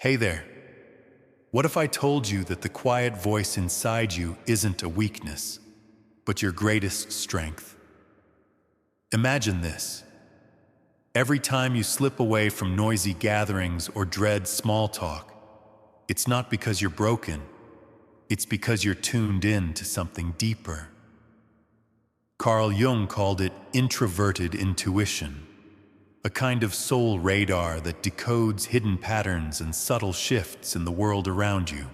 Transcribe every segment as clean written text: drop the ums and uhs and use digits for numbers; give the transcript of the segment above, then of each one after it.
Hey there. What if I told you that the quiet voice inside you isn't a weakness, but your greatest strength? Imagine this. Every time you slip away from noisy gatherings or dread small talk, it's not because you're broken, it's because you're tuned in to something deeper. Carl Jung called it introverted intuition, a kind of soul radar that decodes hidden patterns and subtle shifts in the world around you.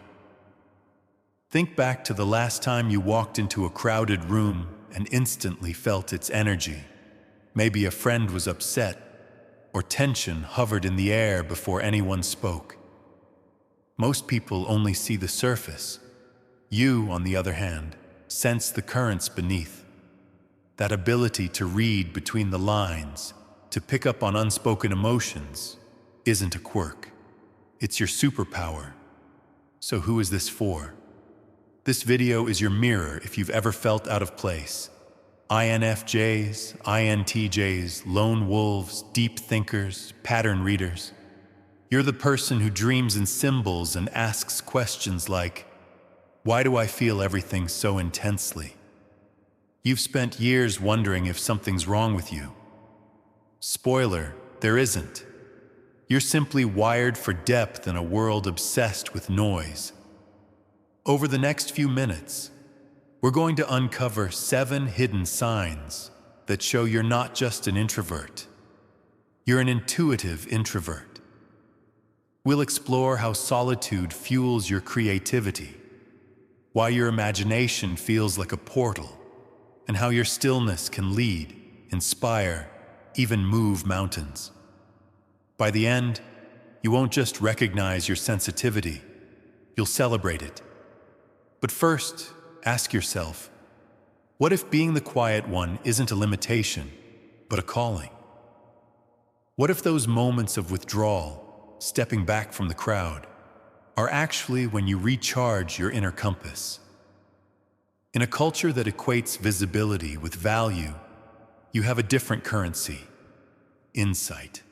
Think back to the last time you walked into a crowded room and instantly felt its energy. Maybe a friend was upset, or tension hovered in the air before anyone spoke. Most people only see the surface. You, on the other hand, sense the currents beneath. That ability to read between the lines, to pick up on unspoken emotions, isn't a quirk. It's your superpower. So who is this for? This video is your mirror if you've ever felt out of place. INFJs, INTJs, lone wolves, deep thinkers, pattern readers. You're the person who dreams in symbols and asks questions like, why do I feel everything so intensely? You've spent years wondering if something's wrong with you. Spoiler, there isn't. You're simply wired for depth in a world obsessed with noise. Over the next few minutes, we're going to uncover 7 hidden signs that show you're not just an introvert. You're an intuitive introvert. We'll explore how solitude fuels your creativity, why your imagination feels like a portal, and how your stillness can lead, inspire, even move mountains. By the end, you won't just recognize your sensitivity, you'll celebrate it. But first, ask yourself, what if being the quiet one isn't a limitation, but a calling? What if those moments of withdrawal, stepping back from the crowd, are actually when you recharge your inner compass? In a culture that equates visibility with value, you have a different currency: insight.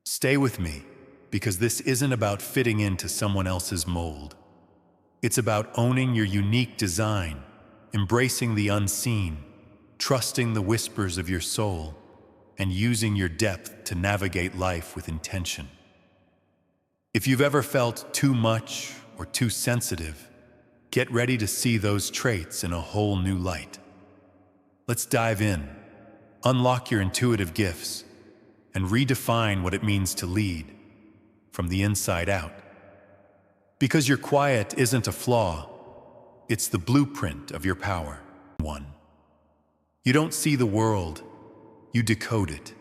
Stay with me, because this isn't about fitting into someone else's mold. It's about owning your unique design, embracing the unseen, trusting the whispers of your soul, and using your depth to navigate life with intention. If you've ever felt too much or too sensitive, get ready to see those traits in a whole new light. Let's dive in, unlock your intuitive gifts, and redefine what it means to lead from the inside out. Because your quiet isn't a flaw, it's the blueprint of your power. 1. You don't see the world, you decode it.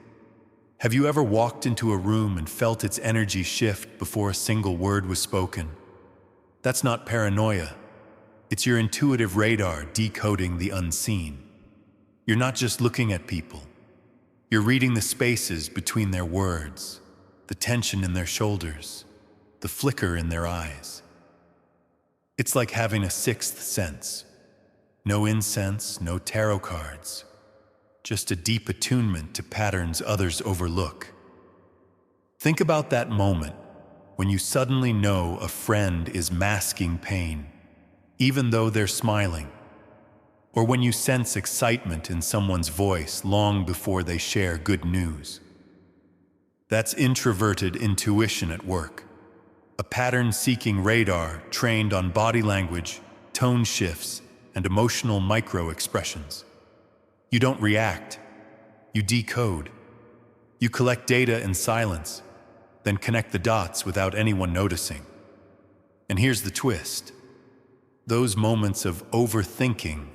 Have you ever walked into a room and felt its energy shift before a single word was spoken? That's not paranoia. It's your intuitive radar decoding the unseen. You're not just looking at people. You're reading the spaces between their words, the tension in their shoulders, the flicker in their eyes. It's like having a sixth sense. No incense, no tarot cards, just a deep attunement to patterns others overlook. Think about that moment when you suddenly know a friend is masking pain, even though they're smiling, or when you sense excitement in someone's voice long before they share good news. That's introverted intuition at work, a pattern-seeking radar trained on body language, tone shifts, and emotional micro-expressions. You don't react, you decode. You collect data in silence, then connect the dots without anyone noticing. And here's the twist. Those moments of overthinking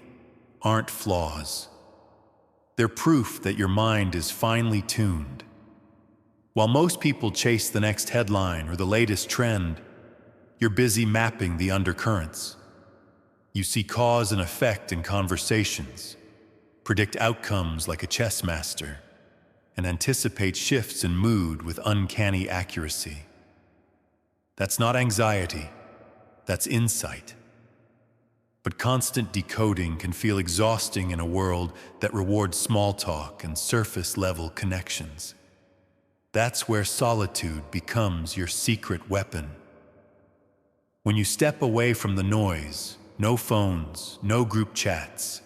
aren't flaws. They're proof that your mind is finely tuned. While most people chase the next headline or the latest trend, you're busy mapping the undercurrents. You see cause and effect in conversations, predict outcomes like a chess master, and anticipate shifts in mood with uncanny accuracy. That's not anxiety, that's insight. But constant decoding can feel exhausting in a world that rewards small talk and surface-level connections. That's where solitude becomes your secret weapon. When you step away from the noise, no phones, no group chats,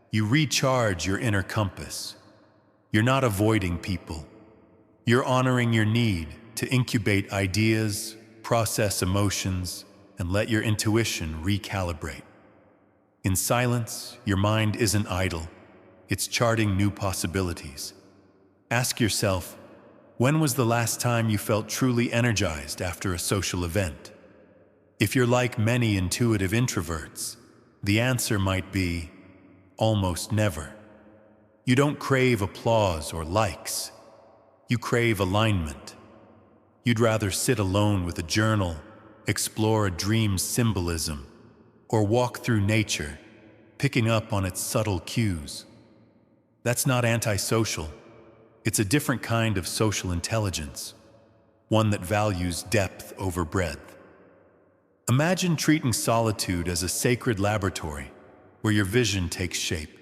you recharge your inner compass. You're not avoiding people. You're honoring your need to incubate ideas, process emotions, and let your intuition recalibrate. In silence, your mind isn't idle. It's charting new possibilities. Ask yourself, when was the last time you felt truly energized after a social event? If you're like many intuitive introverts, the answer might be almost never. You don't crave applause or likes. You crave alignment. You'd rather sit alone with a journal, explore a dream's symbolism, or walk through nature, picking up on its subtle cues. That's not antisocial. It's a different kind of social intelligence, one that values depth over breadth. Imagine treating solitude as a sacred laboratory where your vision takes shape.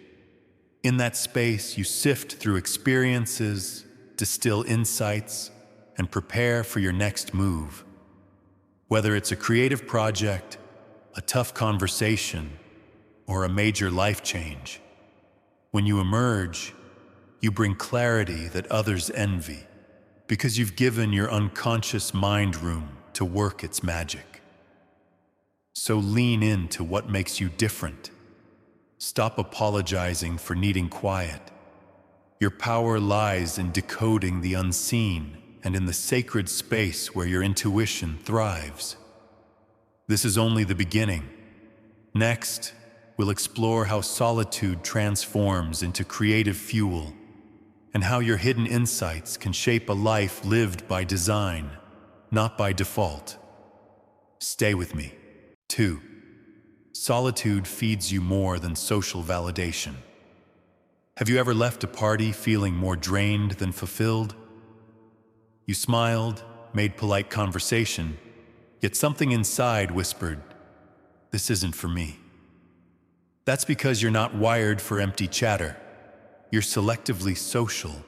In that space, you sift through experiences, distill insights, and prepare for your next move. Whether it's a creative project, a tough conversation, or a major life change, when you emerge, you bring clarity that others envy because you've given your unconscious mind room to work its magic. So lean into what makes you different. Stop apologizing for needing quiet. Your power lies in decoding the unseen and in the sacred space where your intuition thrives. This is only the beginning. Next, we'll explore how solitude transforms into creative fuel and how your hidden insights can shape a life lived by design, not by default. Stay with me. 2. Solitude feeds you more than social validation. Have you ever left a party feeling more drained than fulfilled? You smiled, made polite conversation, yet something inside whispered, "This isn't for me." That's because you're not wired for empty chatter. You're selectively social.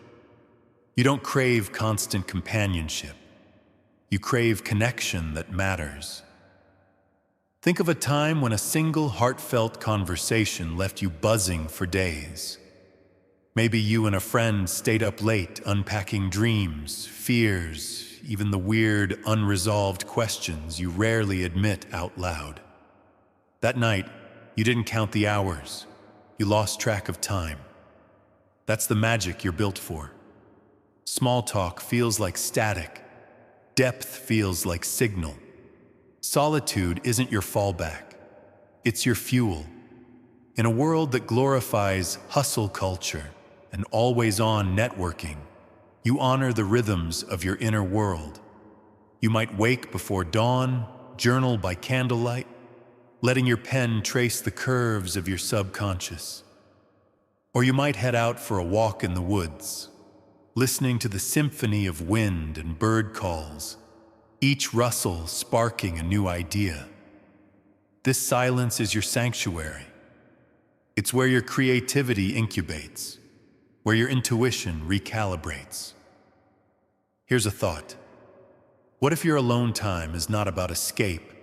You don't crave constant companionship. You crave connection that matters. Think of a time when a single heartfelt conversation left you buzzing for days. Maybe you and a friend stayed up late unpacking dreams, fears, even the weird, unresolved questions you rarely admit out loud. That night, you didn't count the hours. You lost track of time. That's the magic you're built for. Small talk feels like static. Depth feels like signal. Solitude isn't your fallback. It's your fuel. In a world that glorifies hustle culture and always-on networking, you honor the rhythms of your inner world. You might wake before dawn, journal by candlelight, letting your pen trace the curves of your subconscious. Or you might head out for a walk in the woods, listening to the symphony of wind and bird calls, each rustle sparking a new idea. This silence is your sanctuary. It's where your creativity incubates, where your intuition recalibrates. Here's a thought. What if your alone time is not about escape,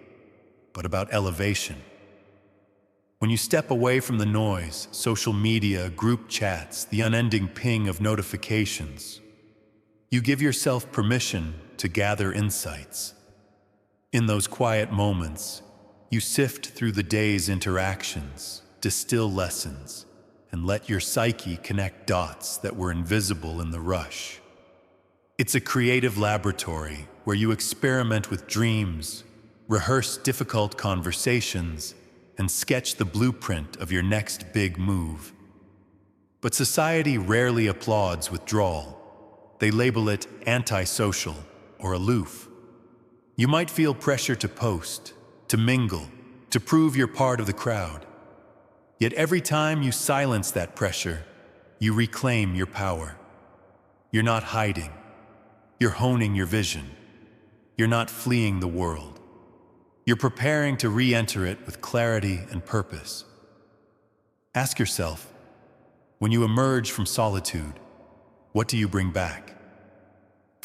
but about elevation? When you step away from the noise, social media, group chats, the unending ping of notifications, you give yourself permission to gather insights. In those quiet moments, you sift through the day's interactions, distill lessons, and let your psyche connect dots that were invisible in the rush. It's a creative laboratory where you experiment with dreams, rehearse difficult conversations, and sketch the blueprint of your next big move. But society rarely applauds withdrawal. They label it antisocial or aloof. You might feel pressure to post, to mingle, to prove you're part of the crowd. Yet every time you silence that pressure, you reclaim your power. You're not hiding. You're honing your vision. You're not fleeing the world. You're preparing to re-enter it with clarity and purpose. Ask yourself, when you emerge from solitude, what do you bring back?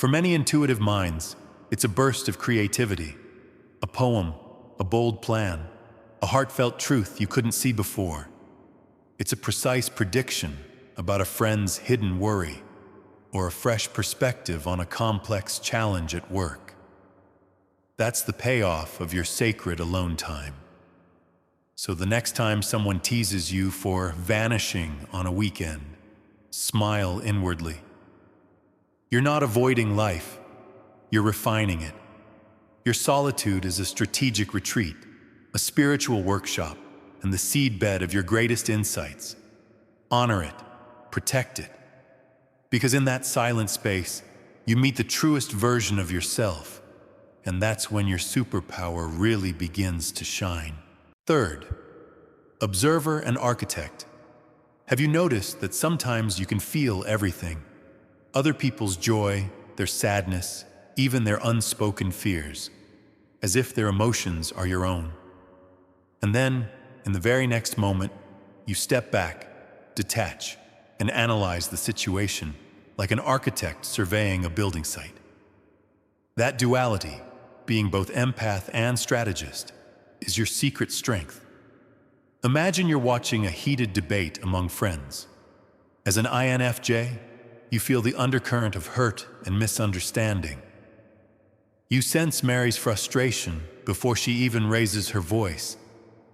For many intuitive minds, it's a burst of creativity, a poem, a bold plan, a heartfelt truth you couldn't see before. It's a precise prediction about a friend's hidden worry, or a fresh perspective on a complex challenge at work. That's the payoff of your sacred alone time. So the next time someone teases you for vanishing on a weekend, smile inwardly. You're not avoiding life, you're refining it. Your solitude is a strategic retreat, a spiritual workshop, and the seedbed of your greatest insights. Honor it, protect it, because in that silent space, you meet the truest version of yourself, and that's when your superpower really begins to shine. Third, observer and architect. Have you noticed that sometimes you can feel everything? Other people's joy, their sadness, even their unspoken fears, as if their emotions are your own. And then, in the very next moment, you step back, detach, and analyze the situation like an architect surveying a building site. That duality, being both empath and strategist, is your secret strength. Imagine you're watching a heated debate among friends. As an INFJ, you feel the undercurrent of hurt and misunderstanding. You sense Mary's frustration before she even raises her voice,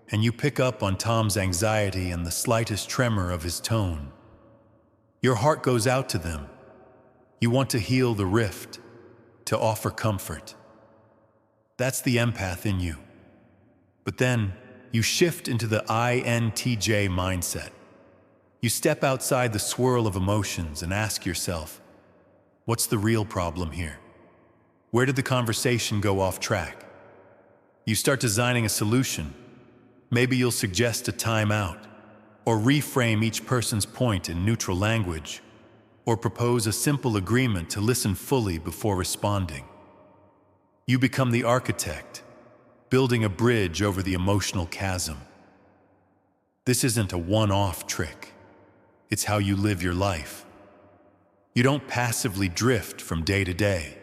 and you pick up on Tom's anxiety and the slightest tremor of his tone. Your heart goes out to them. You want to heal the rift, to offer comfort. That's the empath in you. But then, you shift into the INTJ mindset. You step outside the swirl of emotions and ask yourself, what's the real problem here? Where did the conversation go off track? You start designing a solution. Maybe you'll suggest a timeout, or reframe each person's point in neutral language, or propose a simple agreement to listen fully before responding. You become the architect, building a bridge over the emotional chasm. This isn't a one-off trick. It's how you live your life. You don't passively drift from day to day.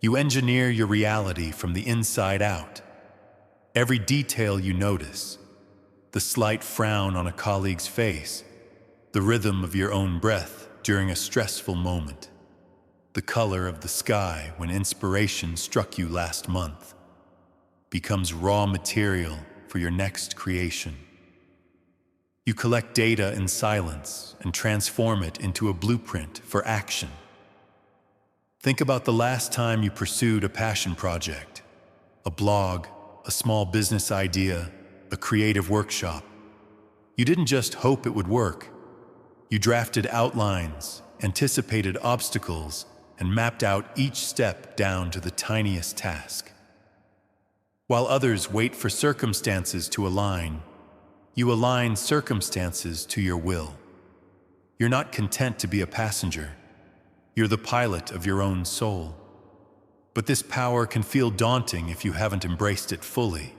You engineer your reality from the inside out. Every detail you notice, the slight frown on a colleague's face, the rhythm of your own breath during a stressful moment, the color of the sky when inspiration struck you last month, becomes raw material for your next creation. You collect data in silence and transform it into a blueprint for action. Think about the last time you pursued a passion project, a blog, a small business idea, a creative workshop. You didn't just hope it would work. You drafted outlines, anticipated obstacles, and mapped out each step down to the tiniest task. While others wait for circumstances to align, you align circumstances to your will. You're not content to be a passenger. You're the pilot of your own soul. But this power can feel daunting if you haven't embraced it fully.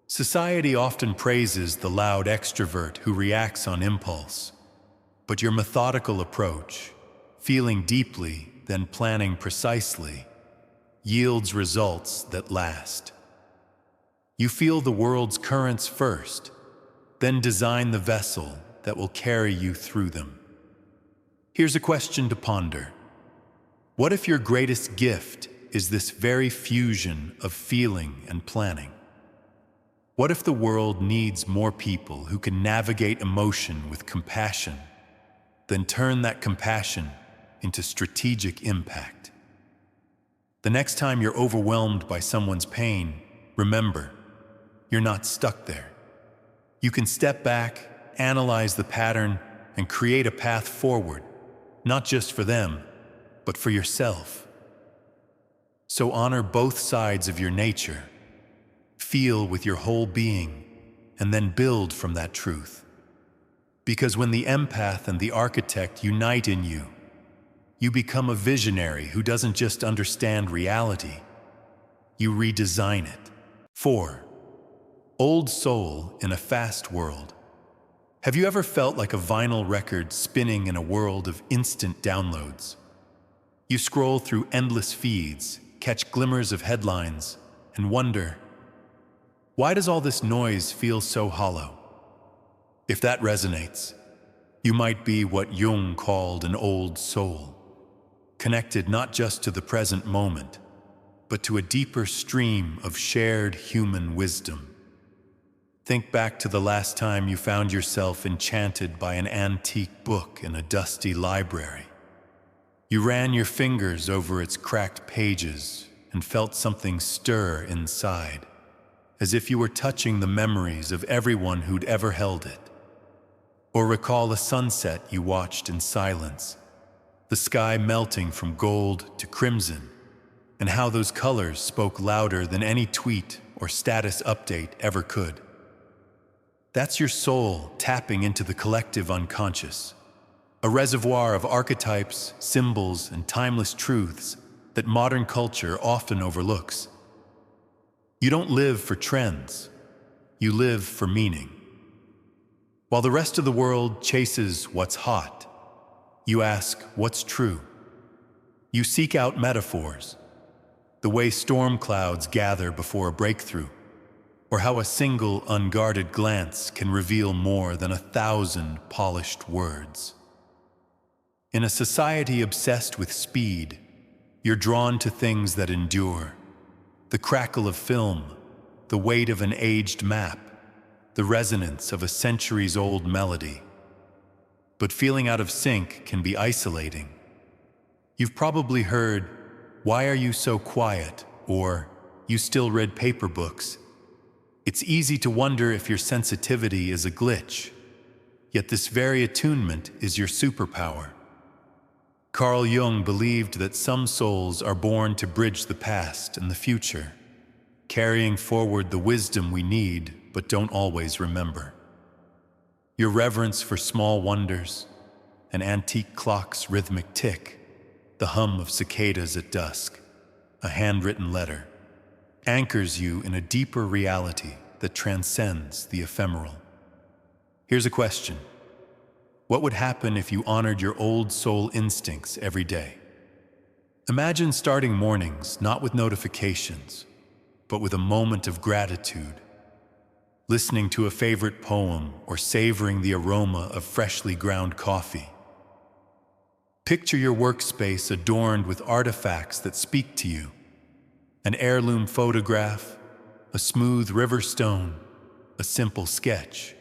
Society often praises the loud extrovert who reacts on impulse. But your methodical approach, feeling deeply, then planning precisely, yields results that last. You feel the world's currents first, then design the vessel that will carry you through them. Here's a question to ponder. What if your greatest gift is this very fusion of feeling and planning? What if the world needs more people who can navigate emotion with compassion, then turn that compassion into strategic impact? The next time you're overwhelmed by someone's pain, remember, you're not stuck there. You can step back, analyze the pattern, and create a path forward, not just for them, but for yourself. So honor both sides of your nature, feel with your whole being, and then build from that truth. Because when the empath and the architect unite in you, you become a visionary who doesn't just understand reality, you redesign it. 4. Old soul in a fast world. Have you ever felt like a vinyl record spinning in a world of instant downloads? You scroll through endless feeds, catch glimmers of headlines, and wonder, why does all this noise feel so hollow? If that resonates, you might be what Jung called an old soul, connected not just to the present moment, but to a deeper stream of shared human wisdom. Think back to the last time you found yourself enchanted by an antique book in a dusty library. You ran your fingers over its cracked pages and felt something stir inside, as if you were touching the memories of everyone who'd ever held it. Or recall a sunset you watched in silence, the sky melting from gold to crimson, and how those colors spoke louder than any tweet or status update ever could. That's your soul tapping into the collective unconscious, a reservoir of archetypes, symbols, and timeless truths that modern culture often overlooks. You don't live for trends, you live for meaning. While the rest of the world chases what's hot, you ask what's true. You seek out metaphors, the way storm clouds gather before a breakthrough, or how a single unguarded glance can reveal more than 1,000 polished words. In a society obsessed with speed, you're drawn to things that endure. The crackle of film, the weight of an aged map, the resonance of a centuries-old melody. But feeling out of sync can be isolating. You've probably heard, "Why are you so quiet?" or "You still read paper books." It's easy to wonder if your sensitivity is a glitch, yet this very attunement is your superpower. Carl Jung believed that some souls are born to bridge the past and the future, carrying forward the wisdom we need but don't always remember. Your reverence for small wonders, an antique clock's rhythmic tick, the hum of cicadas at dusk, a handwritten letter, anchors you in a deeper reality that transcends the ephemeral. Here's a question. What would happen if you honored your old soul instincts every day? Imagine starting mornings not with notifications, but with a moment of gratitude, listening to a favorite poem or savoring the aroma of freshly ground coffee. Picture your workspace adorned with artifacts that speak to you, an heirloom photograph, a smooth river stone, a simple sketch,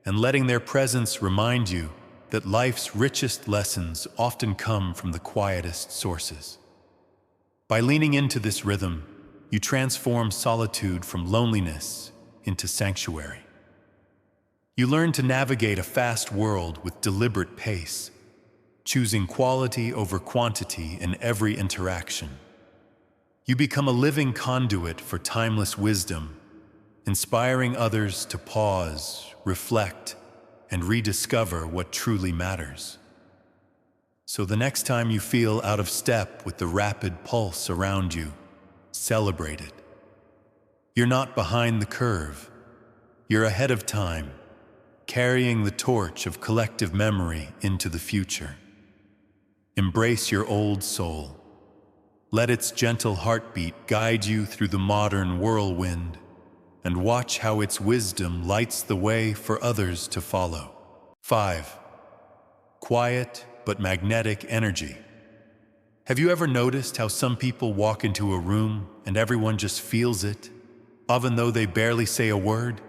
and letting their presence remind you that life's richest lessons often come from the quietest sources. By leaning into this rhythm, you transform solitude from loneliness into sanctuary. You learn to navigate a fast world with deliberate pace, choosing quality over quantity in every interaction. You become a living conduit for timeless wisdom, inspiring others to pause, reflect, and rediscover what truly matters. So the next time you feel out of step with the rapid pulse around you, celebrate it. You're not behind the curve. You're ahead of time, carrying the torch of collective memory into the future. Embrace your old soul. Let its gentle heartbeat guide you through the modern whirlwind, and watch how its wisdom lights the way for others to follow. 5. Quiet but magnetic energy. Have you ever noticed how some people walk into a room and everyone just feels it, even though they barely say a word?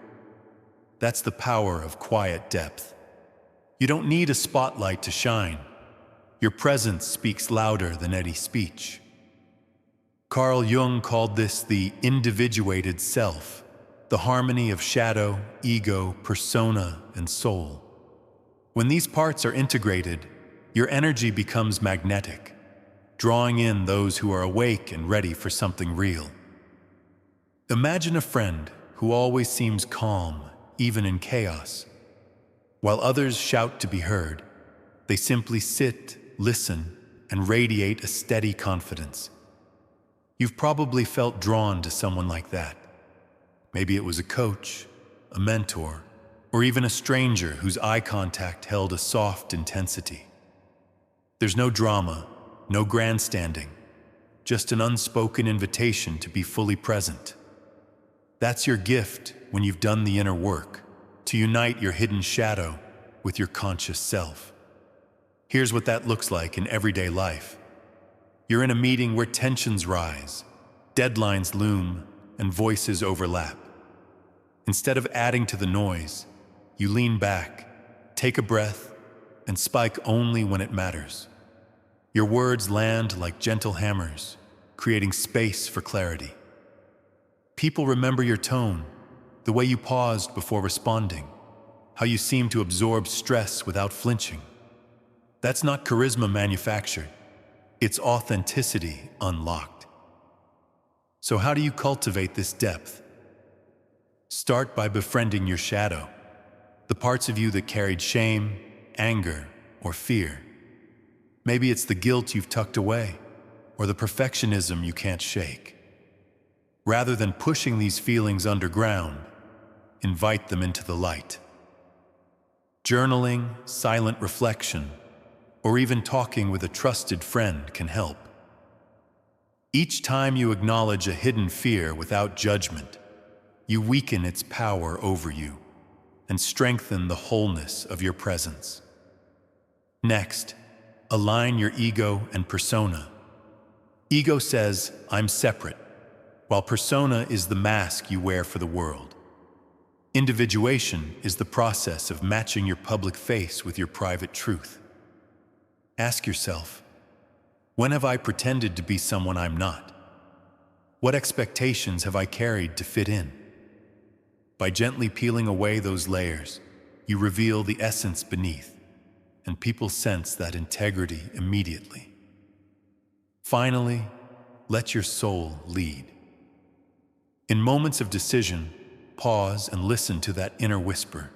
That's the power of quiet depth. You don't need a spotlight to shine. Your presence speaks louder than any speech. Carl Jung called this the individuated self, the harmony of shadow, ego, persona, and soul. When these parts are integrated, your energy becomes magnetic, drawing in those who are awake and ready for something real. Imagine a friend who always seems calm, even in chaos. While others shout to be heard, they simply sit, listen, and radiate a steady confidence. You've probably felt drawn to someone like that. Maybe it was a coach, a mentor, or even a stranger whose eye contact held a soft intensity. There's no drama, no grandstanding, just an unspoken invitation to be fully present. That's your gift when you've done the inner work, to unite your hidden shadow with your conscious self. Here's what that looks like in everyday life. You're in a meeting where tensions rise, deadlines loom, and voices overlap. Instead of adding to the noise, you lean back, take a breath, and spike only when it matters. Your words land like gentle hammers, creating space for clarity. People remember your tone, the way you paused before responding, how you seem to absorb stress without flinching. That's not charisma manufactured. It's authenticity unlocked. So how do you cultivate this depth? Start by befriending your shadow, the parts of you that carried shame, anger, or fear. Maybe it's the guilt you've tucked away, or the perfectionism you can't shake. Rather than pushing these feelings underground, invite them into the light. Journaling, silent reflection, or even talking with a trusted friend can help. Each time you acknowledge a hidden fear without judgment, you weaken its power over you and strengthen the wholeness of your presence. Next, align your ego and persona. Ego says, "I'm separate," while persona is the mask you wear for the world. Individuation is the process of matching your public face with your private truth. Ask yourself, when have I pretended to be someone I'm not? What expectations have I carried to fit in? By gently peeling away those layers, you reveal the essence beneath, and people sense that integrity immediately. Finally, let your soul lead. In moments of decision, pause and listen to that inner whisper,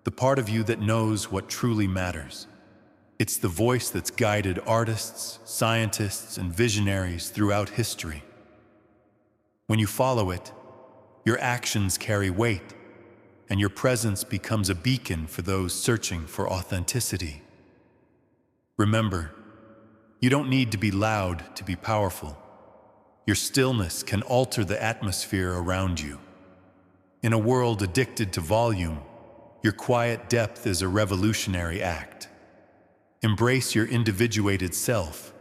the part of you that knows what truly matters. It's the voice that's guided artists, scientists, and visionaries throughout history. When you follow it, your actions carry weight, and your presence becomes a beacon for those searching for authenticity. Remember, you don't need to be loud to be powerful. Your stillness can alter the atmosphere around you. In a world addicted to volume, your quiet depth is a revolutionary act. Embrace your individuated self,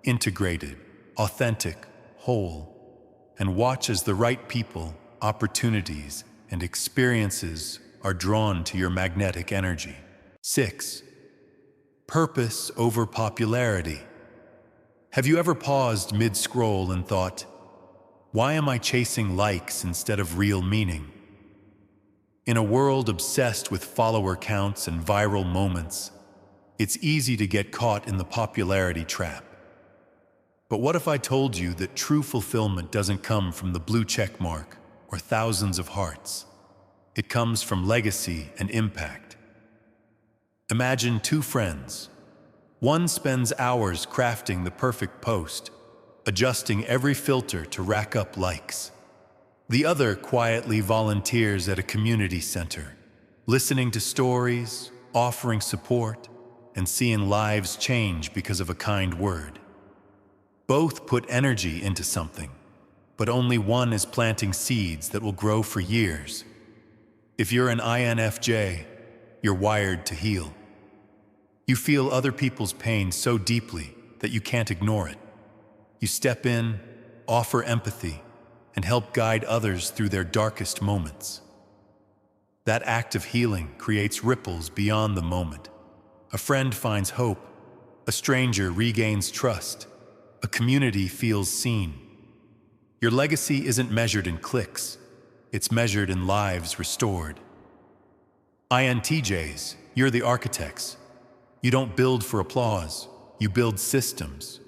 integrated, authentic, whole, and watch as the right people, opportunities, and experiences are drawn to your magnetic energy. 6. Purpose over popularity. Have you ever paused mid-scroll and thought, why am I chasing likes instead of real meaning? In a world obsessed with follower counts and viral moments, it's easy to get caught in the popularity trap. But what if I told you that true fulfillment doesn't come from the blue check mark or thousands of hearts? It comes from legacy and impact. Imagine two friends. One spends hours crafting the perfect post, adjusting every filter to rack up likes. The other quietly volunteers at a community center, listening to stories, offering support, and seeing lives change because of a kind word. Both put energy into something, but only one is planting seeds that will grow for years. If you're an INFJ, you're wired to heal. You feel other people's pain so deeply that you can't ignore it. You step in, offer empathy, and help guide others through their darkest moments. That act of healing creates ripples beyond the moment. A friend finds hope, a stranger regains trust, a community feels seen. Your legacy isn't measured in clicks, it's measured in lives restored. INTJs, you're the architects. You don't build for applause, you build systems.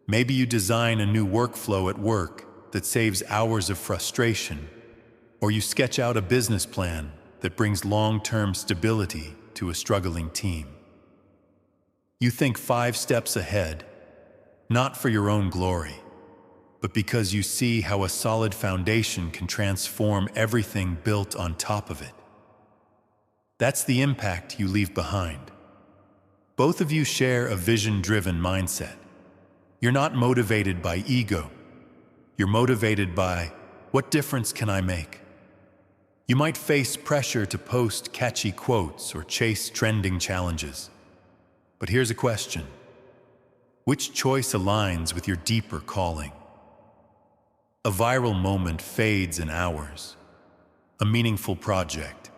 Maybe you design a new workflow at work that saves hours of frustration, or you sketch out a business plan that brings long-term stability to a struggling team. You think 5 steps ahead, not for your own glory, but because you see how a solid foundation can transform everything built on top of it. That's the impact you leave behind. Both of you share a vision-driven mindset, You're not motivated by ego. You're motivated by, what difference can I make? You might face pressure to post catchy quotes or chase trending challenges. But here's a question. Which choice aligns with your deeper calling? A viral moment fades in hours. A meaningful project,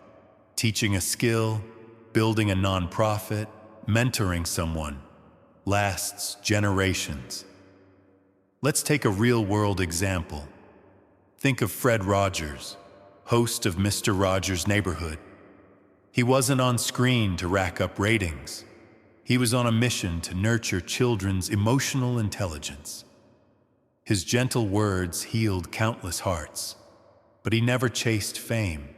teaching a skill, building a nonprofit, mentoring someone, lasts generations. Let's take a real-world example. Think of Fred Rogers, host of Mr. Rogers' Neighborhood. He wasn't on screen to rack up ratings. He was on a mission to nurture children's emotional intelligence. His gentle words healed countless hearts, but he never chased fame.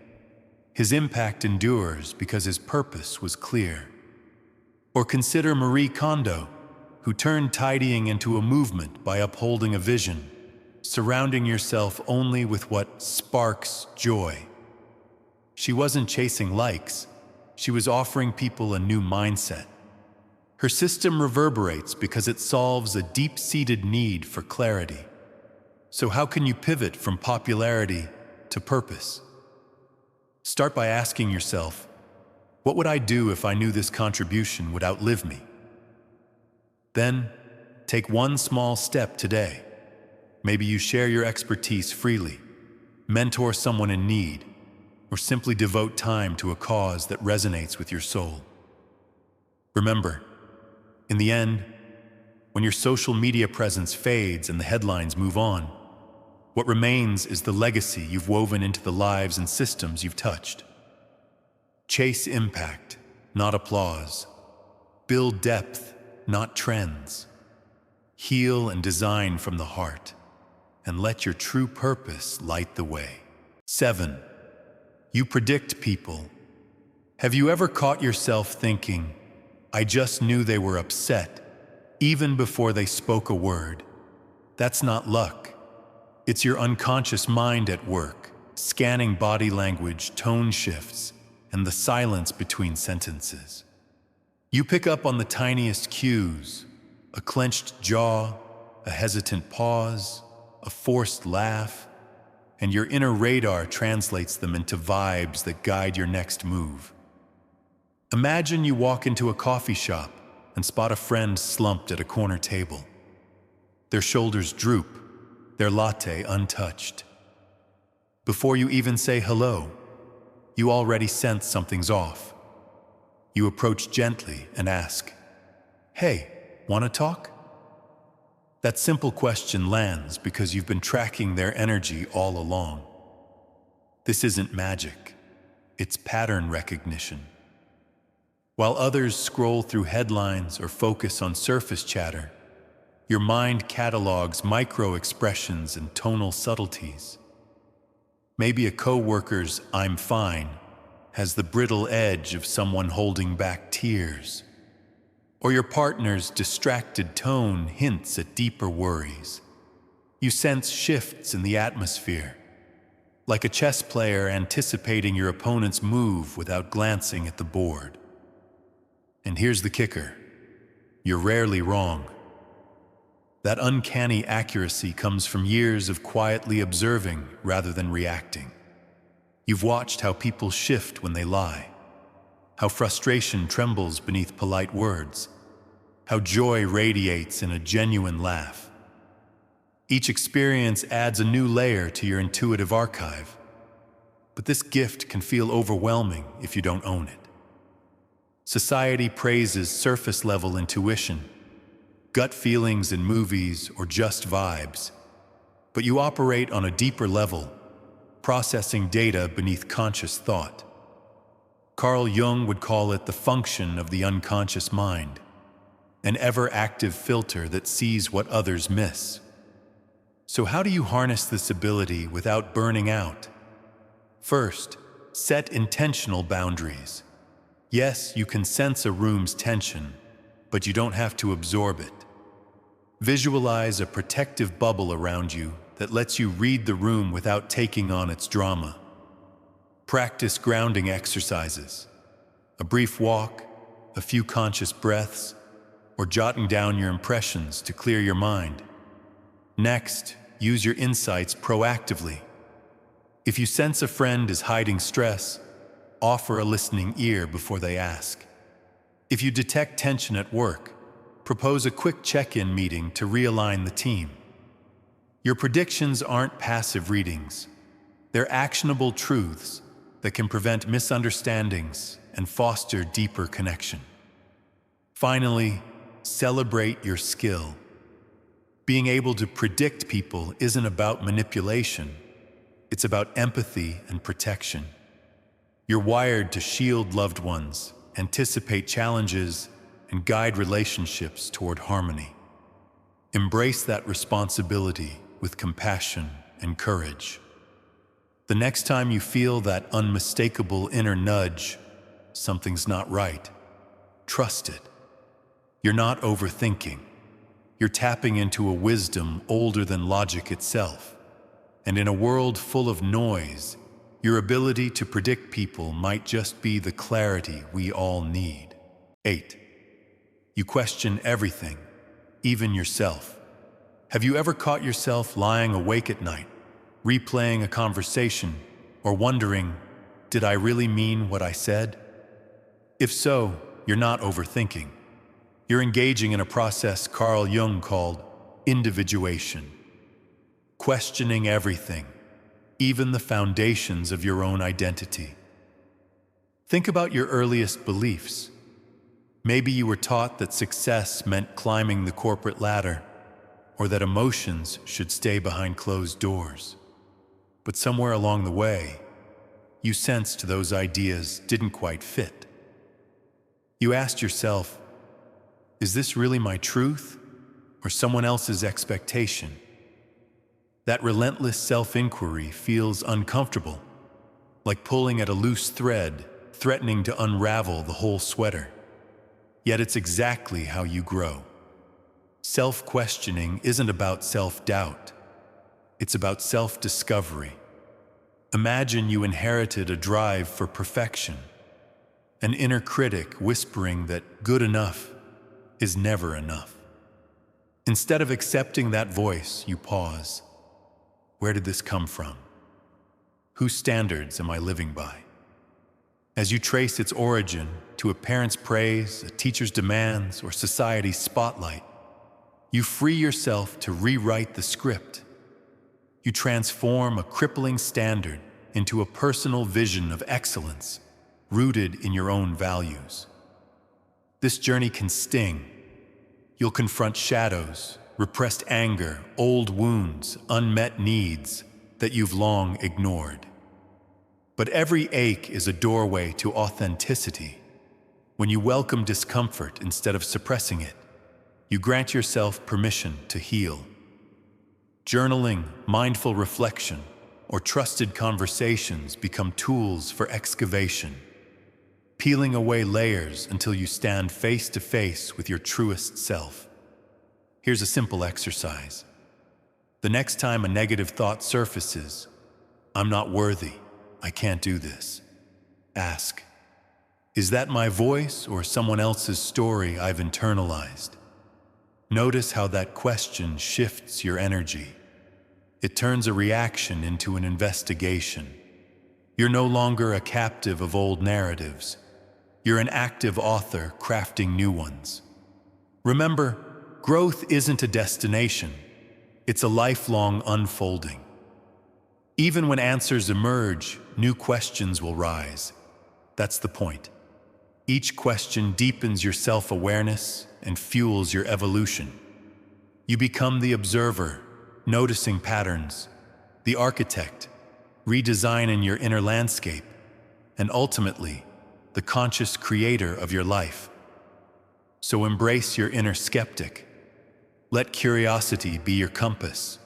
His impact endures because his purpose was clear. Or consider Marie Kondo, who turned tidying into a movement by upholding a vision, surrounding yourself only with what sparks joy. She wasn't chasing likes, she was offering people a new mindset. Her system reverberates because it solves a deep-seated need for clarity. So how can you pivot from popularity to purpose? Start by asking yourself, what would I do if I knew this contribution would outlive me? Then, take one small step today. Maybe you share your expertise freely, mentor someone in need, or simply devote time to a cause that resonates with your soul. Remember, in the end, when your social media presence fades and the headlines move on, what remains is the legacy you've woven into the lives and systems you've touched. Chase impact, not applause. Build depth, not trends. Heal and design from the heart, and let your true purpose light the way. 7. You predict people. Have you ever caught yourself thinking, I just knew they were upset, even before they spoke a word? That's not luck. It's your unconscious mind at work, scanning body language, tone shifts, and the silence between sentences. You pick up on the tiniest cues, a clenched jaw, a hesitant pause, a forced laugh, and your inner radar translates them into vibes that guide your next move. Imagine you walk into a coffee shop and spot a friend slumped at a corner table. Their shoulders droop, their latte untouched. Before you even say hello, you already sense something's off. You approach gently and ask, "Hey, want to talk?" That simple question lands because you've been tracking their energy all along. This isn't magic, it's pattern recognition. While others scroll through headlines or focus on surface chatter, your mind catalogs micro-expressions and tonal subtleties. Maybe a coworker's "I'm fine" has the brittle edge of someone holding back tears. Or your partner's distracted tone hints at deeper worries. You sense shifts in the atmosphere, like a chess player anticipating your opponent's move without glancing at the board. And here's the kicker. You're rarely wrong. That uncanny accuracy comes from years of quietly observing rather than reacting. You've watched how people shift when they lie, how frustration trembles beneath polite words, how joy radiates in a genuine laugh. Each experience adds a new layer to your intuitive archive, but this gift can feel overwhelming if you don't own it. Society praises surface-level intuition, gut feelings in movies, or just vibes, but you operate on a deeper level, processing data beneath conscious thought. Carl Jung would call it the function of the unconscious mind, an ever-active filter that sees what others miss. So how do you harness this ability without burning out? First, set intentional boundaries. Yes, you can sense a room's tension, but you don't have to absorb it. Visualize a protective bubble around you that lets you read the room without taking on its drama. Practice grounding exercises, a brief walk, a few conscious breaths, or jotting down your impressions to clear your mind. Next, use your insights proactively. If you sense a friend is hiding stress, offer a listening ear before they ask. If you detect tension at work, propose a quick check-in meeting to realign the team. Your predictions aren't passive readings. They're actionable truths that can prevent misunderstandings and foster deeper connection. Finally, celebrate your skill. Being able to predict people isn't about manipulation. It's about empathy and protection. You're wired to shield loved ones, anticipate challenges, and guide relationships toward harmony. Embrace that responsibility with compassion and courage. The next time you feel that unmistakable inner nudge, something's not right, trust it. You're not overthinking. You're tapping into a wisdom older than logic itself. And in a world full of noise, your ability to predict people might just be the clarity we all need. 8. You question everything, even yourself. Have you ever caught yourself lying awake at night, replaying a conversation, or wondering, did I really mean what I said? If so, you're not overthinking. You're engaging in a process Carl Jung called individuation. Questioning everything, even the foundations of your own identity. Think about your earliest beliefs. Maybe you were taught that success meant climbing the corporate ladder, or that emotions should stay behind closed doors. But somewhere along the way, you sensed those ideas didn't quite fit. You asked yourself, is this really my truth, or someone else's expectation? That relentless self-inquiry feels uncomfortable, like pulling at a loose thread, threatening to unravel the whole sweater. Yet it's exactly how you grow. Self-questioning isn't about self-doubt. It's about self-discovery. Imagine you inherited a drive for perfection, an inner critic whispering that good enough is never enough. Instead of accepting that voice, you pause. Where did this come from? Whose standards am I living by? As you trace its origin to a parent's praise, a teacher's demands, or society's spotlight, you free yourself to rewrite the script. You transform a crippling standard into a personal vision of excellence, rooted in your own values. This journey can sting. You'll confront shadows, repressed anger, old wounds, unmet needs that you've long ignored. But every ache is a doorway to authenticity. When you welcome discomfort instead of suppressing it, you grant yourself permission to heal. Journaling, mindful reflection, or trusted conversations become tools for excavation, peeling away layers until you stand face to face with your truest self. Here's a simple exercise. The next time a negative thought surfaces, I'm not worthy, I can't do this. Ask, is that my voice or someone else's story I've internalized? Notice how that question shifts your energy. It turns a reaction into an investigation. You're no longer a captive of old narratives. You're an active author crafting new ones. Remember, growth isn't a destination. It's a lifelong unfolding. Even when answers emerge, new questions will rise. That's the point. Each question deepens your self-awareness and fuels your evolution. You become the observer, noticing patterns, the architect, redesigning your inner landscape, and ultimately, the conscious creator of your life. So embrace your inner skeptic. Let curiosity be your compass,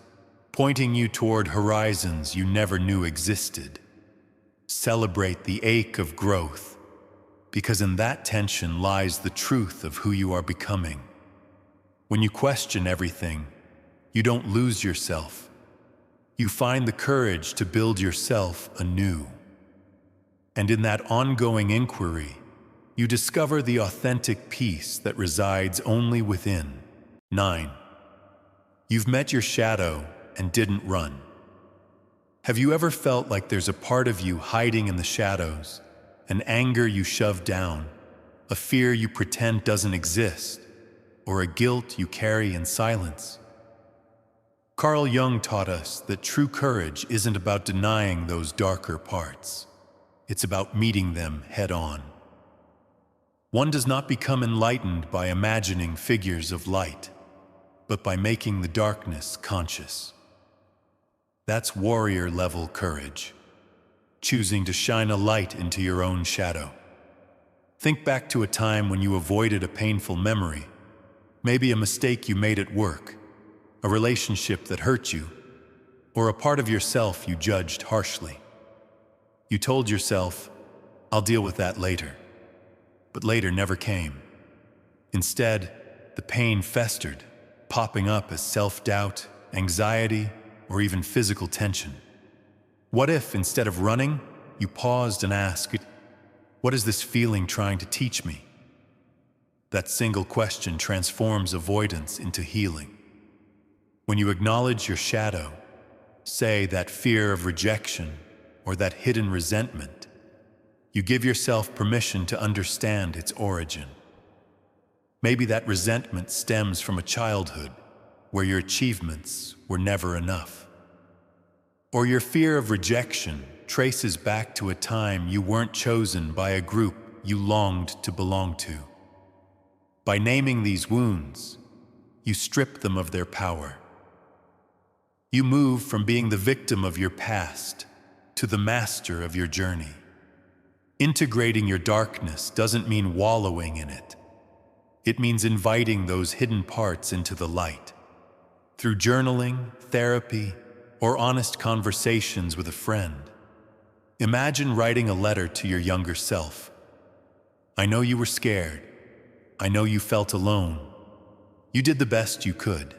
pointing you toward horizons you never knew existed. Celebrate the ache of growth, because in that tension lies the truth of who you are becoming. When you question everything, you don't lose yourself. You find the courage to build yourself anew. And in that ongoing inquiry, You discover the authentic peace that resides only within. 9. You've met your shadow and didn't run. Have you ever felt like there's a part of you hiding in the shadows, an anger you shove down, a fear you pretend doesn't exist, or a guilt you carry in silence? Carl Jung taught us that true courage isn't about denying those darker parts. It's about meeting them head-on. One does not become enlightened by imagining figures of light, but by making the darkness conscious. That's warrior-level courage, choosing to shine a light into your own shadow. Think back to a time when you avoided a painful memory, maybe a mistake you made at work, a relationship that hurt you, or a part of yourself you judged harshly. You told yourself, "I'll deal with that later." But later never came. Instead, the pain festered, popping up as self-doubt, anxiety, or even physical tension. What if, instead of running, you paused and asked, "What is this feeling trying to teach me?" That single question transforms avoidance into healing. When you acknowledge your shadow, say that fear of rejection or that hidden resentment, you give yourself permission to understand its origin. Maybe that resentment stems from a childhood where your achievements were never enough. Or your fear of rejection traces back to a time you weren't chosen by a group you longed to belong to. By naming these wounds, you strip them of their power. You move from being the victim of your past to the master of your journey. Integrating your darkness doesn't mean wallowing in it. It means inviting those hidden parts into the light. Through journaling, therapy, or honest conversations with a friend. Imagine writing a letter to your younger self. I know you were scared. I know you felt alone. You did the best you could.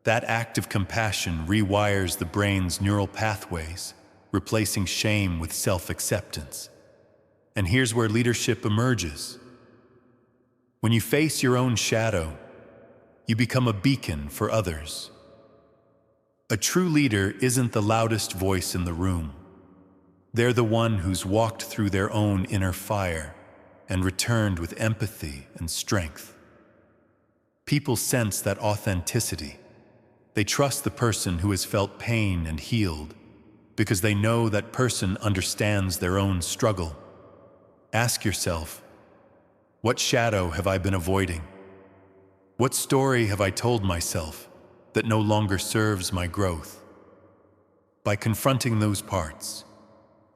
That act of compassion rewires the brain's neural pathways, replacing shame with self-acceptance. And here's where leadership emerges. When you face your own shadow, you become a beacon for others. A true leader isn't the loudest voice in the room. They're the one who's walked through their own inner fire and returned with empathy and strength. People sense that authenticity. They trust the person who has felt pain and healed because they know that person understands their own struggle. Ask yourself, what shadow have I been avoiding? What story have I told myself that no longer serves my growth? By confronting those parts,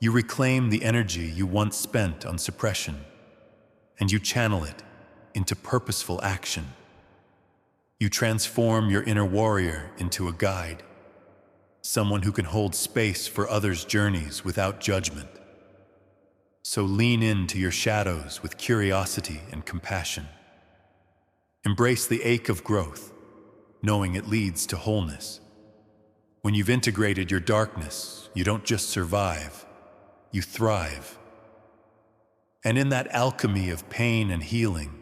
you reclaim the energy you once spent on suppression, and you channel it into purposeful action. You transform your inner warrior into a guide, someone who can hold space for others' journeys without judgment. So lean into your shadows with curiosity and compassion. Embrace the ache of growth, knowing it leads to wholeness. When you've integrated your darkness, you don't just survive, you thrive. And in that alchemy of pain and healing,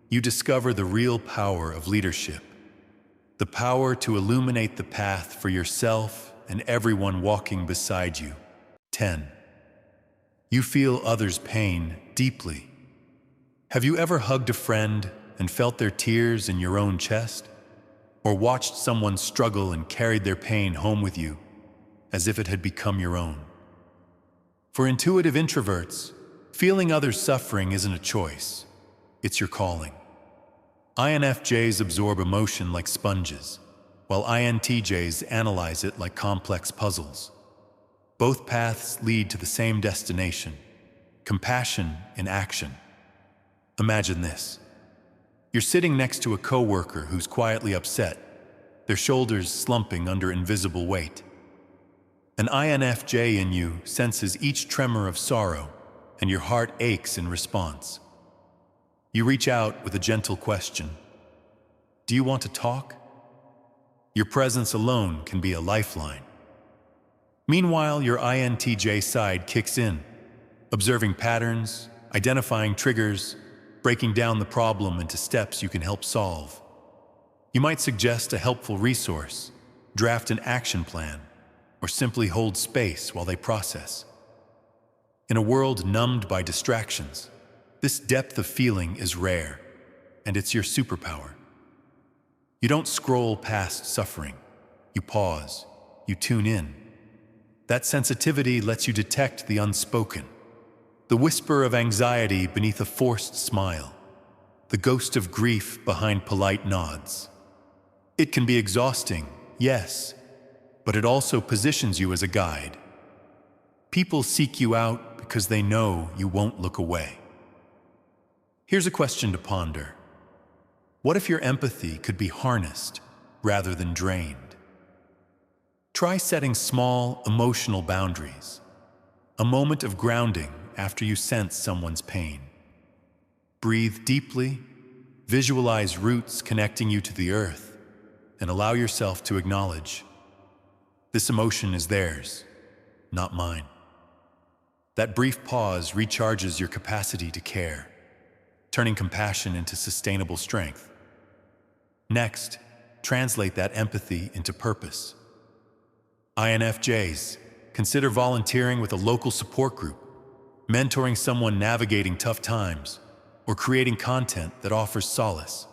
you discover the real power of leadership, the power to illuminate the path for yourself and everyone walking beside you. 10. You feel others' pain deeply. Have you ever hugged a friend and felt their tears in your own chest? Or watched someone struggle and carried their pain home with you as if it had become your own? For intuitive introverts, feeling others' suffering isn't a choice, it's your calling. INFJs absorb emotion like sponges, while INTJs analyze it like complex puzzles. Both paths lead to the same destination, compassion in action. Imagine this. You're sitting next to a coworker who's quietly upset, their shoulders slumping under invisible weight. An INFJ in you senses each tremor of sorrow, and your heart aches in response. You reach out with a gentle question. Do you want to talk? Your presence alone can be a lifeline. Meanwhile, your INTJ side kicks in, observing patterns, identifying triggers, breaking down the problem into steps you can help solve. You might suggest a helpful resource, draft an action plan, or simply hold space while they process. In a world numbed by distractions, this depth of feeling is rare, and it's your superpower. You don't scroll past suffering. You pause. You tune in. That sensitivity lets you detect the unspoken, the whisper of anxiety beneath a forced smile, the ghost of grief behind polite nods. It can be exhausting, yes, but it also positions you as a guide. People seek you out because they know you won't look away. Here's a question to ponder. What if your empathy could be harnessed rather than drained? Try setting small emotional boundaries, a moment of grounding after you sense someone's pain. Breathe deeply, visualize roots connecting you to the earth, and allow yourself to acknowledge, this emotion is theirs, not mine. That brief pause recharges your capacity to care, turning compassion into sustainable strength. Next, translate that empathy into purpose. INFJs, consider volunteering with a local support group, mentoring someone navigating tough times, or creating content that offers solace.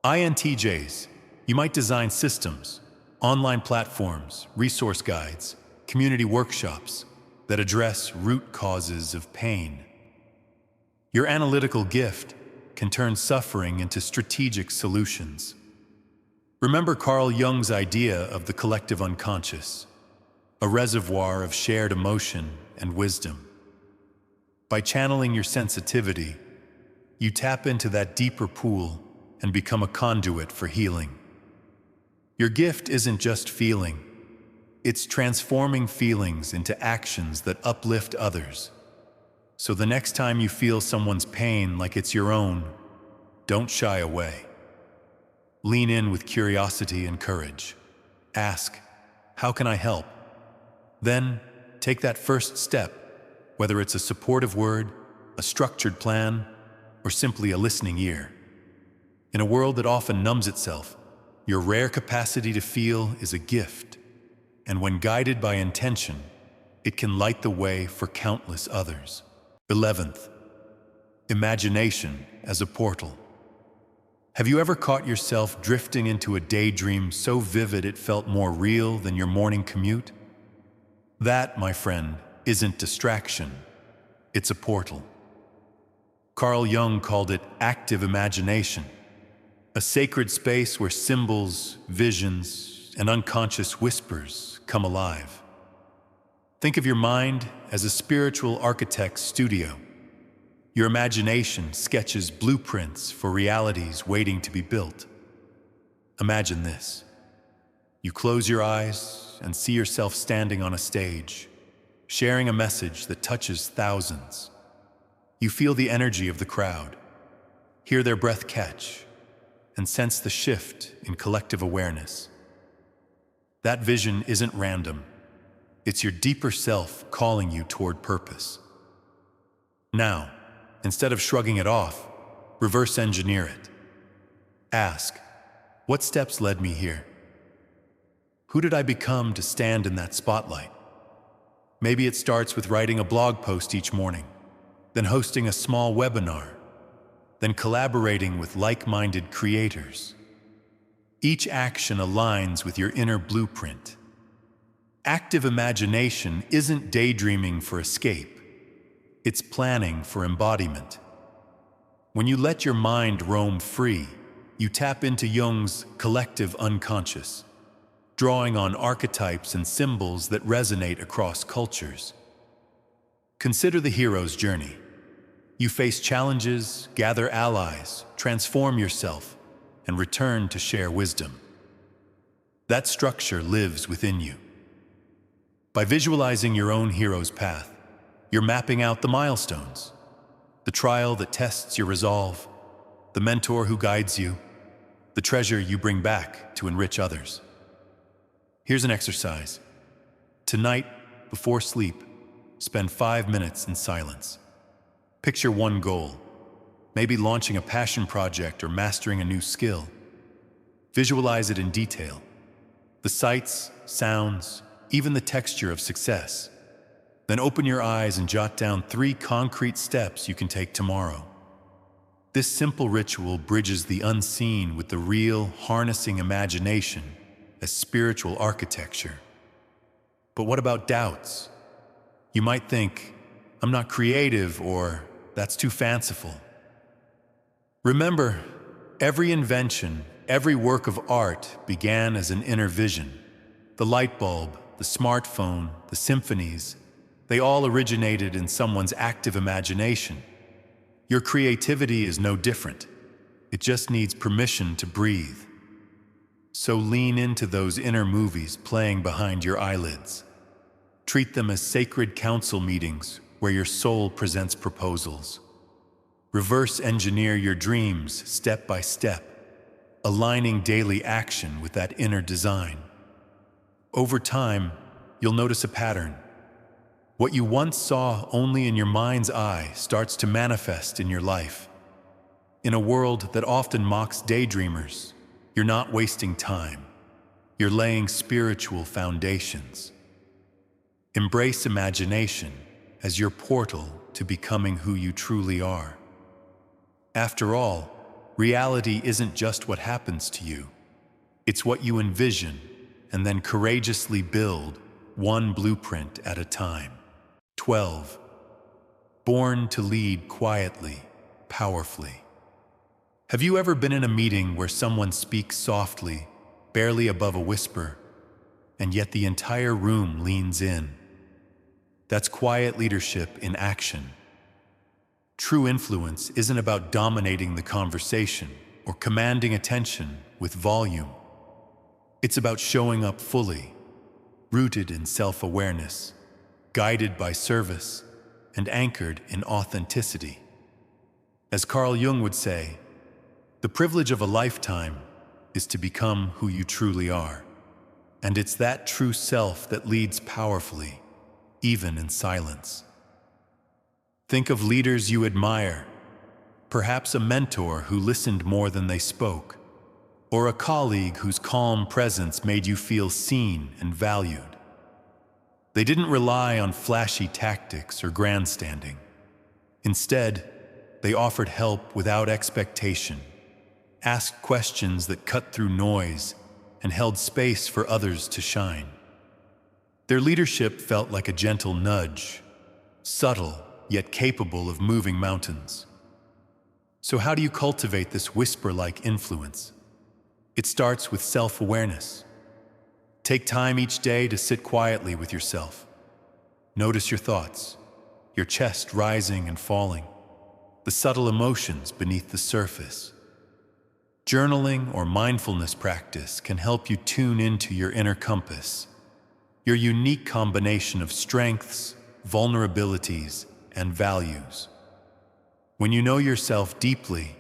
INTJs, you might design systems, online platforms, resource guides, community workshops that address root causes of pain. Your analytical gift can turn suffering into strategic solutions. Remember Carl Jung's idea of the collective unconscious, a reservoir of shared emotion and wisdom. By channeling your sensitivity, you tap into that deeper pool and become a conduit for healing. Your gift isn't just feeling, it's transforming feelings into actions that uplift others. So the next time you feel someone's pain like it's your own, don't shy away. Lean in with curiosity and courage. Ask, how can I help? Then, take that first step, whether it's a supportive word, a structured plan, or simply a listening ear. In a world that often numbs itself, your rare capacity to feel is a gift, and when guided by intention, it can light the way for countless others. 11th, imagination as a portal. Have you ever caught yourself drifting into a daydream so vivid it felt more real than your morning commute? That, my friend, isn't distraction. It's a portal. Carl Jung called it active imagination, a sacred space where symbols, visions, and unconscious whispers come alive. Think of your mind as a spiritual architect's studio. Your imagination sketches blueprints for realities waiting to be built. Imagine this. You close your eyes and see yourself standing on a stage, sharing a message that touches thousands. You feel the energy of the crowd, hear their breath catch, and sense the shift in collective awareness. That vision isn't random. It's your deeper self calling you toward purpose. Now, instead of shrugging it off, reverse engineer it. Ask, what steps led me here? Who did I become to stand in that spotlight? Maybe it starts with writing a blog post each morning, then hosting a small webinar, then collaborating with like-minded creators. Each action aligns with your inner blueprint. Active imagination isn't daydreaming for escape. It's planning for embodiment. When you let your mind roam free, you tap into Jung's collective unconscious, drawing on archetypes and symbols that resonate across cultures. Consider the hero's journey. You face challenges, gather allies, transform yourself, and return to share wisdom. That structure lives within you. By visualizing your own hero's path, you're mapping out the milestones, the trial that tests your resolve, the mentor who guides you, the treasure you bring back to enrich others. Here's an exercise. Tonight, before sleep, spend 5 minutes in silence. Picture one goal, maybe launching a passion project or mastering a new skill. Visualize it in detail. The sights, sounds, even the texture of success. Then open your eyes and jot down 3 concrete steps you can take tomorrow. This simple ritual bridges the unseen with the real, harnessing imagination as spiritual architecture. But what about doubts? You might think, I'm not creative, or that's too fanciful. Remember, every invention, every work of art began as an inner vision. The light bulb, the smartphone, the symphonies, they all originated in someone's active imagination. Your creativity is no different. It just needs permission to breathe. So lean into those inner movies playing behind your eyelids. Treat them as sacred council meetings where your soul presents proposals. Reverse engineer your dreams step by step, aligning daily action with that inner design. Over time, you'll notice a pattern. What you once saw only in your mind's eye starts to manifest in your life. In a world that often mocks daydreamers, you're not wasting time. You're laying spiritual foundations. Embrace imagination as your portal to becoming who you truly are. After all, reality isn't just what happens to you. It's what you envision and then courageously build, one blueprint at a time. 12. Born to lead quietly, powerfully. Have you ever been in a meeting where someone speaks softly, barely above a whisper, and yet the entire room leans in? That's quiet leadership in action. True influence isn't about dominating the conversation or commanding attention with volume. It's about showing up fully, rooted in self-awareness, guided by service, and anchored in authenticity. As Carl Jung would say, the privilege of a lifetime is to become who you truly are. And it's that true self that leads powerfully, even in silence. Think of leaders you admire, perhaps a mentor who listened more than they spoke, or a colleague whose calm presence made you feel seen and valued. They didn't rely on flashy tactics or grandstanding. Instead, they offered help without expectation, asked questions that cut through noise, and held space for others to shine. Their leadership felt like a gentle nudge, subtle yet capable of moving mountains. So how do you cultivate this whisper-like influence? It starts with self-awareness. Take time each day to sit quietly with yourself. Notice your thoughts, your chest rising and falling, the subtle emotions beneath the surface. Journaling or mindfulness practice can help you tune into your inner compass, your unique combination of strengths, vulnerabilities, and values. When you know yourself deeply,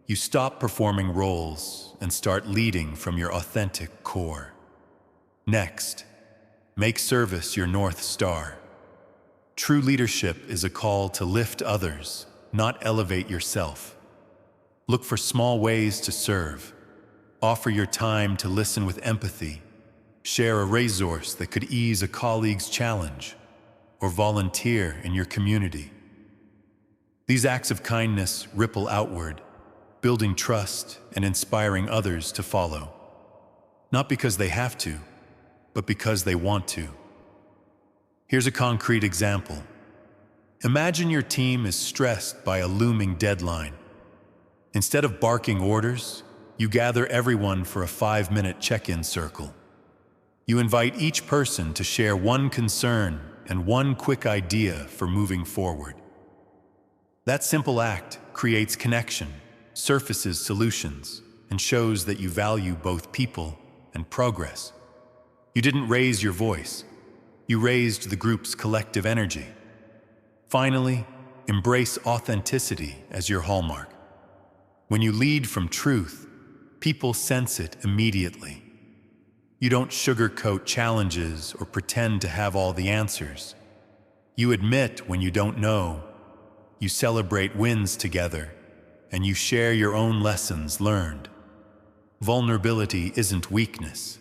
you stop performing roles and start leading from your authentic core. Next, make service your North Star. True leadership is a call to lift others, not elevate yourself. Look for small ways to serve. Offer your time to listen with empathy. Share a resource that could ease a colleague's challenge, or volunteer in your community. These acts of kindness ripple outward, building trust and inspiring others to follow. Not because they have to, but because they want to. Here's a concrete example. Imagine your team is stressed by a looming deadline. Instead of barking orders, you gather everyone for a 5-minute check-in circle. You invite each person to share one concern and one quick idea for moving forward. That simple act creates connection, surfaces solutions, and shows that you value both people and progress. You didn't raise your voice. You raised the group's collective energy. Finally, embrace authenticity as your hallmark. When you lead from truth, people sense it immediately. You don't sugarcoat challenges or pretend to have all the answers. You admit when you don't know, You celebrate wins together, and you share your own lessons learned. Vulnerability isn't weakness.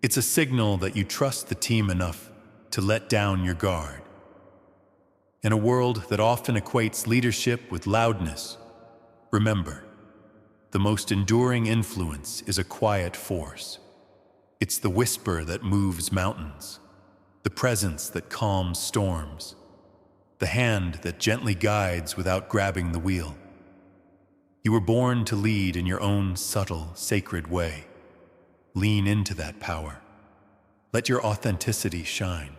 It's a signal that you trust the team enough to let down your guard. In a world that often equates leadership with loudness, remember, the most enduring influence is a quiet force. It's the whisper that moves mountains, the presence that calms storms, the hand that gently guides without grabbing the wheel. You were born to lead in your own subtle, sacred way. Lean into that power. Let your authenticity shine,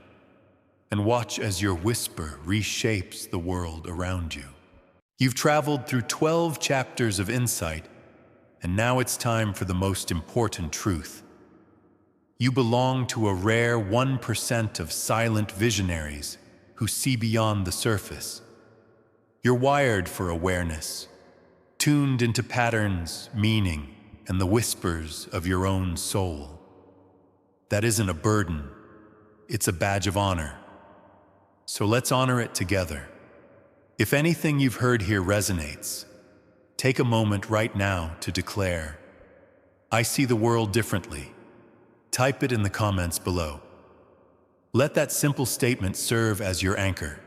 and watch as your whisper reshapes the world around you. You've traveled through 12 chapters of insight, and now it's time for the most important truth. You belong to a rare 1% of silent visionaries who see beyond the surface. You're wired for awareness, tuned into patterns, meaning, and the whispers of your own soul. That isn't a burden, it's a badge of honor. So let's honor it together. If anything you've heard here resonates, take a moment right now to declare, "I see the world differently." Type it in the comments below. Let that simple statement serve as your anchor,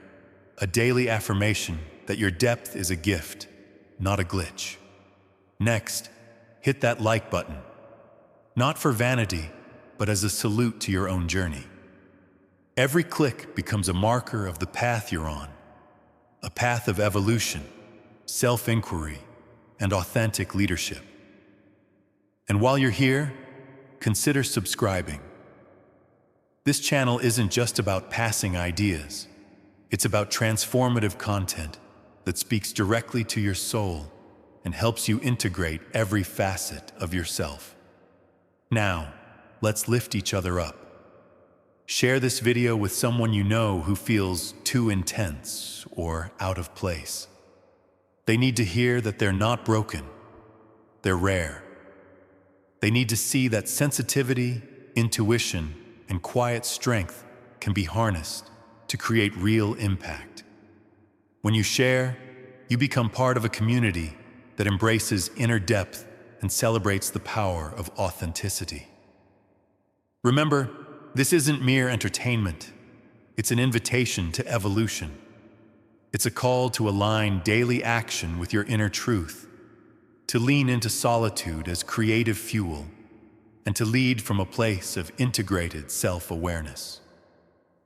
a daily affirmation that your depth is a gift, not a glitch. Next, hit that like button, not for vanity, but as a salute to your own journey. Every click becomes a marker of the path you're on, a path of evolution, self-inquiry, and authentic leadership. And while you're here, consider subscribing. This channel isn't just about passing ideas. It's about transformative content that speaks directly to your soul and helps you integrate every facet of yourself. Now, let's lift each other up. Share this video with someone you know who feels too intense or out of place. They need to hear that they're not broken. They're rare. They need to see that sensitivity, intuition, and quiet strength can be harnessed to create real impact. When you share, you become part of a community that embraces inner depth and celebrates the power of authenticity. Remember, this isn't mere entertainment. It's an invitation to evolution. It's a call to align daily action with your inner truth, to lean into solitude as creative fuel, and to lead from a place of integrated self-awareness.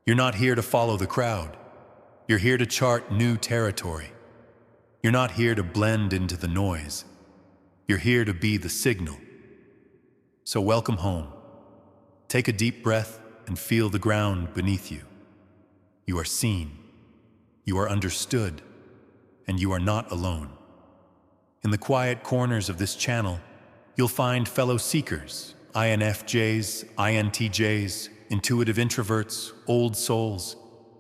You're not here to follow the crowd. You're here to chart new territory. You're not here to blend into the noise. You're here to be the signal. So welcome home. Take a deep breath and feel the ground beneath you. You are seen, you are understood, and you are not alone. In the quiet corners of this channel, you'll find fellow seekers, INFJs, INTJs, intuitive introverts, old souls,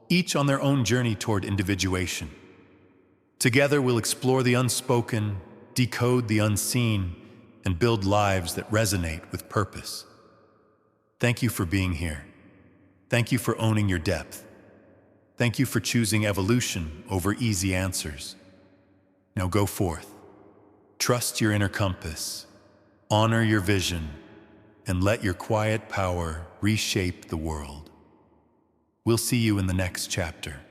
each on their own journey toward individuation. Together we'll explore the unspoken, decode the unseen, and build lives that resonate with purpose. Thank you for being here. Thank you for owning your depth. Thank you for choosing evolution over easy answers. Now go forth. Trust your inner compass. Honor your vision, and let your quiet power reshape the world. We'll see you in the next chapter.